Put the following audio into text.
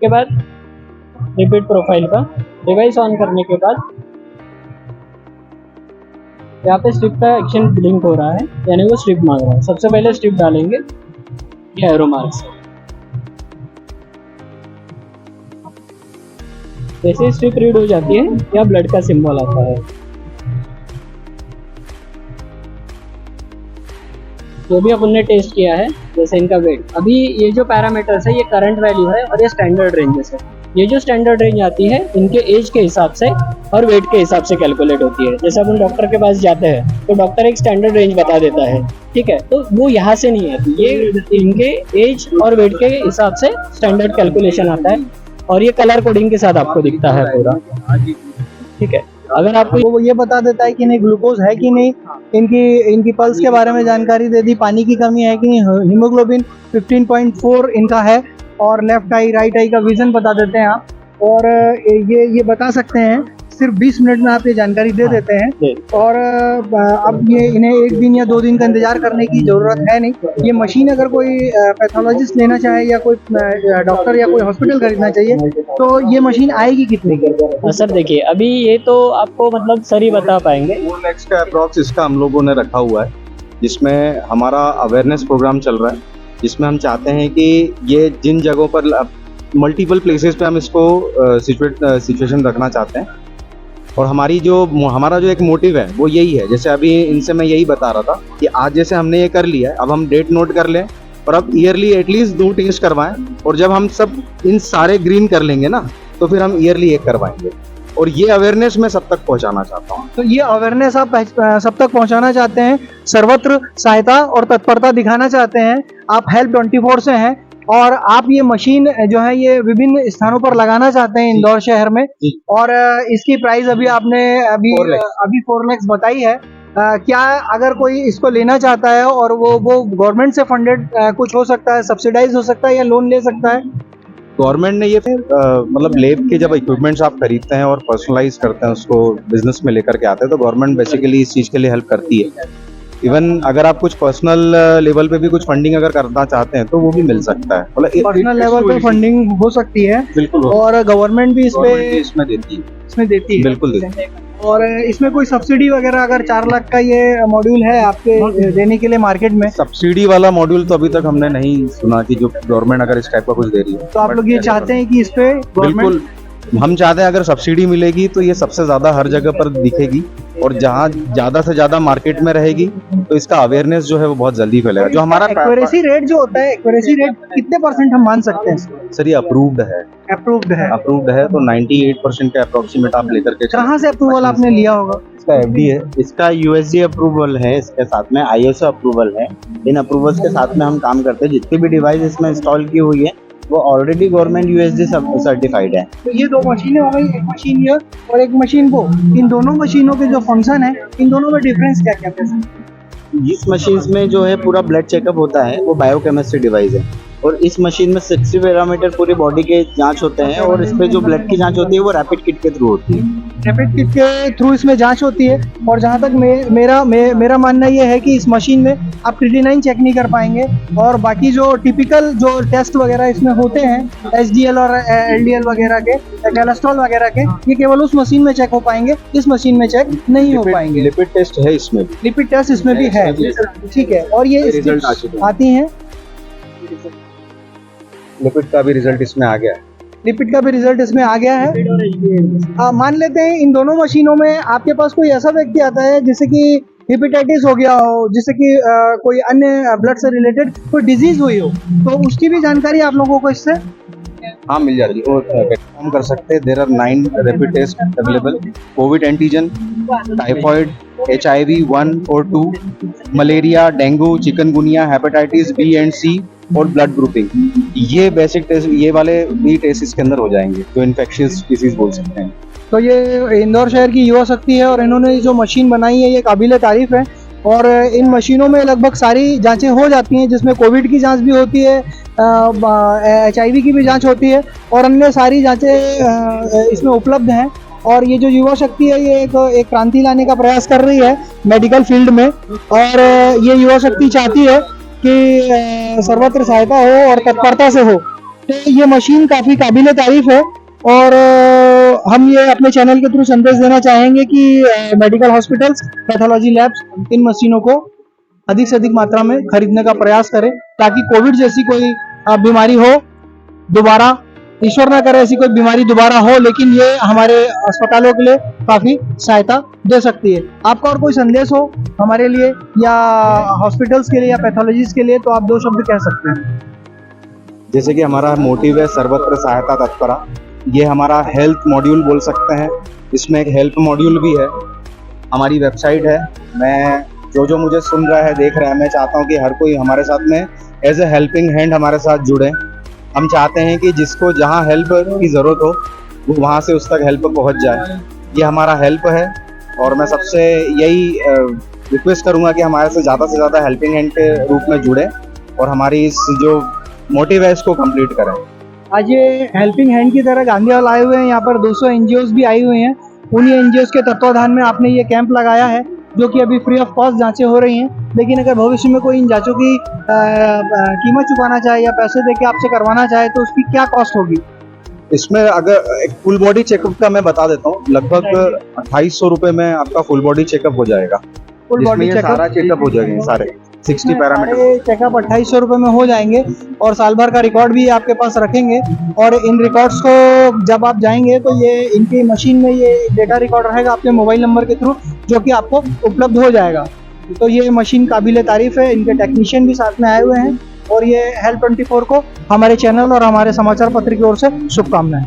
उसके बाद repeat profile का डिवाइस ऑन करने के बाद यहाँ पे स्ट्रिप का एक्शन ब्लिंक हो रहा है, यानी वो स्ट्रिप मांग रहा है। सबसे पहले स्ट्रिप डालेंगे ये एरो मार्क से। जैसे स्ट्रिप रीड हो जाती है या ब्लड का सिंबल आता है। जो भी अपन ने टेस्ट किया है, जैसे इनका वेट, अभी ये जो पैरामीटर्स है ये करंट वैल्यू है और ये स्टैंडर्ड रेंजेस है। ये जो स्टैंडर्ड रेंज आती है इनके एज के हिसाब से और वेट के हिसाब से कैलकुलेट होती है। जैसे अपन डॉक्टर के पास जाते हैं तो डॉक्टर एक स्टैंडर्ड रेंज बता देता है, ठीक है, तो वो यहाँ से नहीं आती, ये इनके एज और वेट के हिसाब से स्टैंडर्ड कैलकुलेशन आता है और ये कलर कोडिंग के साथ आपको दिखता है पूरा, ठीक है। अगर आपको वो ये बता देता है कि नहीं ग्लूकोज है कि नहीं, इनकी पल्स के बारे में जानकारी दे दी, पानी की कमी है कि नहीं, हीमोग्लोबिन 15.4 इनका है और लेफ्ट आई राइट आई का विजन बता देते हैं आप। और ये बता सकते हैं, सिर्फ 20 मिनट में आप ये जानकारी दे देते हैं। और अब ये इन्हें 1 दिन या 2 दिन का इंतजार करने की जरूरत है नहीं। ये मशीन अगर कोई पैथोलॉजिस्ट लेना चाहे या कोई डॉक्टर या कोई हॉस्पिटल खरीदना चाहिए तो ये मशीन आएगी कितने की? सर देखिए, अभी ये तो आपको मतलब सर ही बता पाएंगे। 4 लाख का अप्रॉक्स इसका हम लोगों ने रखा हुआ है, जिसमें हमारा अवेयरनेस प्रोग्राम चल रहा है, जिसमें हम चाहते हैं कि ये जिन जगहों पर मल्टीपल प्लेसेस पे हम इसको सिचुएशन रखना चाहते हैं। और हमारा जो एक मोटिव है वो यही है, जैसे अभी इनसे मैं यही बता रहा था कि आज जैसे हमने ये कर लिया है, अब हम डेट नोट कर लें और अब ईयरली एटलीस्ट 2 टेस्ट करवाएं। और जब हम सब इन सारे ग्रीन कर लेंगे ना, तो फिर हम ईयरली 1 करवाएंगे। और ये अवेयरनेस मैं सब तक पहुंचाना चाहता हूँ। तो ये अवेयरनेस आप सब तक पहुंचाना चाहते हैं, सर्वत्र सहायता और तत्परता दिखाना चाहते हैं। आप हेल्प 24 से हैं और आप ये मशीन जो है ये विभिन्न स्थानों पर लगाना चाहते हैं इंदौर शहर में। और इसकी प्राइस अभी आपने अभी 4 लाख बताई है। क्या अगर कोई इसको लेना चाहता है और वो गवर्नमेंट से फंडेड कुछ हो सकता है, सब्सिडाइज हो सकता है या लोन ले सकता है? गवर्नमेंट ने ये मतलब लैब के जब इक्विपमेंट्स आप खरीदते हैं और पर्सनलाइज करते हैं, उसको बिजनेस में लेकर के आते हैं, तो गवर्नमेंट बेसिकली इस चीज़ के लिए हेल्प करती है। इवन अगर आप कुछ पर्सनल लेवल पे भी कुछ फंडिंग अगर करना चाहते हैं तो वो भी मिल सकता है। मतलब पर्सनल लेवल पे फंडिंग हो सकती है, बिल्कुल। और गवर्नमेंट भी इसमें देती है, बिल्कुल देती है। और इसमें कोई सब्सिडी वगैरह अगर 4 लाख का ये मॉड्यूल है आपके देने के लिए मार्केट में? सब्सिडी वाला मॉड्यूल तो अभी तक हमने नहीं सुना कि जो गवर्नमेंट अगर इस टाइप का कुछ दे रही है। तो आप लोग ये चाहते हैं कि इस पे बिल्कुल हम चाहते हैं अगर सब्सिडी मिलेगी तो ये सबसे ज्यादा हर जगह पर दिखेगी और जहाँ ज्यादा से ज्यादा मार्केट में रहेगी तो इसका अवेयरनेस जो है वो बहुत जल्दी फैलेगा। जो हमारा एक्यूरेसी रेट जो होता है, एक्यूरेसी रेट कितने % हम मान सकते हैं? सर ये अप्रूव्ड है तो 98% के अप्रोक्सीमेट आप लेकर के। कहाँ से अप्रूवल आपने लिया होगा? इसका एफडी है, इसका यूएसडी अप्रूवल है, इसके साथ में आईएसओ अप्रूवल है। इन अप्रूवल्स के साथ में हम काम करते हैं। जितनी भी डिवाइस इसमें इंस्टॉल की हुई है वो ऑलरेडी गवर्नमेंट यूएसडी सर्टिफाइड है। तो ये 2 मशीनें हो गई, एक मशीन ये और एक मशीन वो। इन दोनों मशीनों के जो फंक्शन है, इन दोनों में डिफरेंस क्या क्या है? इस मशीन में जो है पूरा ब्लड चेकअप होता है वो बायोकेमिस्ट्री डिवाइस है, और इस मशीन में 60 पैरामीटर पूरी बॉडी के जांच होते हैं, और इस पे जो ब्लड की जांच होती है वो रैपिड किट के थ्रू होती है। रैपिड किट के थ्रू इसमें जांच होती है। और जहां तक मेरा मानना ये है कि इस मशीन में आप क्रिएटिनिन चेक नहीं कर पाएंगे, और बाकी जो टिपिकल जो टेस्ट वगैरह इसमें होते हैं एचडीएल और एलडीएल वगैरह के, कोलेस्ट्रॉल वगैरह के, ये केवल उस मशीन में चेक हो पाएंगे, इस मशीन में चेक नहीं हो पाएंगे। लिपिड टेस्ट है इसमें, लिपिड टेस्ट इसमें भी है, ठीक है। और ये रिजल्ट आती हैं, लिपिड का भी रिजल्ट इसमें आ गया है। लिपिड का भी रिजल्ट इसमें आ गया है। मान लेते हैं इन दोनों मशीनों में आपके पास कोई ऐसा व्यक्ति आता है जिसे कि हेपेटाइटिस हो गया हो, जिससे कि कोई अन्य ब्लड से रिलेटेड कोई डिजीज हुई हो, तो उसकी भी जानकारी आप लोगों को इससे हाँ मिल जाती है। हम कर सकते हैं। There are 9 rapid test available: covid antigen, typhoid, HIV 1 और 2, malaria, dengue, chikungunya, hepatitis B and C और ब्लड ग्रुपिंग। ये बेसिक टेस्ट, ये वाले भी टेस्ट इसके अंदर हो जाएंगे, जो इन्फेक्शियस डिसीज बोल सकते हैं। तो ये इंदौर शहर की युवा शक्ति है और इन्होंने जो मशीन बनाई है ये काबिल तारीफ है। और इन मशीनों में लगभग सारी जांचें हो जाती हैं, जिसमें कोविड की जांच भी होती है, HIV की भी जांच होती है, और अन्य सारी जांचें इसमें उपलब्ध हैं। और ये जो युवा शक्ति है ये एक क्रांति लाने का प्रयास कर रही है मेडिकल फील्ड में, और ये युवा शक्ति चाहती है कि सर्वत्र सहायता हो और तत्परता से हो। तो ये मशीन काफ़ी काबिल तारीफ है और हम ये अपने चैनल के थ्रू संदेश देना चाहेंगे कि मेडिकल हॉस्पिटल्स, पैथोलॉजी लैब्स इन मशीनों को अधिक से अधिक मात्रा में खरीदने का प्रयास करें ताकि कोविड जैसी कोई बीमारी हो दोबारा, ईश्वर ना करे ऐसी कोई बीमारी दोबारा हो, लेकिन ये हमारे अस्पतालों के लिए काफ़ी सहायता दे सकती है। आपका और कोई संदेश हो हमारे लिए या हॉस्पिटल्स के लिए या पैथोलॉजिस्ट के लिए तो आप 2 शब्द कह सकते हैं। जैसे कि हमारा मोटिव है सर्वत्र सहायता तत्परा, ये हमारा हेल्थ मॉड्यूल बोल सकते हैं। इसमें एक हेल्प मॉड्यूल भी है, हमारी वेबसाइट है। मैं जो मुझे सुन रहा है, देख रहा है, मैं चाहता हूँ कि हर कोई हमारे साथ में एज ए हेल्पिंग हैंड हमारे साथ जुड़े। हम चाहते हैं कि जिसको जहाँ हेल्प की ज़रूरत हो वो वहाँ से उस तक हेल्प पहुँच जाए। ये हमारा हेल्प है और मैं सबसे यही रिक्वेस्ट करूँगा कि हमारे से ज़्यादा हेल्पिंग हैंड के रूप में जुड़े और हमारी इस जो मोटिव है इसको कंप्लीट करें। आज ये हेल्पिंग हैंड की तरह गांधीवाल आए हुए हैं, यहाँ पर 200 एनजीओज भी आई हुई हैं। उन्हीं एनजीओज के तत्वाधान में आपने ये कैंप लगाया है जो कि अभी फ्री ऑफ कॉस्ट जांचें हो रही हैं, लेकिन अगर भविष्य में कोई इन जांचों की कीमत चुकाना चाहे या पैसे देके आपसे करवाना चाहे तो उसकी क्या कॉस्ट होगी? इसमें अगर एक फुल बॉडी चेकअप का मैं बता देता हूँ, लगभग 2800 रुपये में आपका फुल बॉडी चेकअप हो जाएगा। फुल बॉडी सारा चेकअप हो जाएंगे, सारे 60 पैरामीटर चेकअप 2800 रुपये में हो जाएंगे और साल भर का रिकॉर्ड भी आपके पास रखेंगे और इन रिकॉर्ड्स को जब आप जाएंगे तो ये इनकी मशीन में ये डेटा रिकॉर्ड रहेगा आपके मोबाइल नंबर के थ्रू जो कि आपको उपलब्ध हो जाएगा। तो ये मशीन काबिल तारीफ है, इनके टेक्नीशियन भी साथ में आए हुए हैं और ये हेल्थ 24 को हमारे चैनल और हमारे समाचार पत्र की ओर से शुभकामनाएं।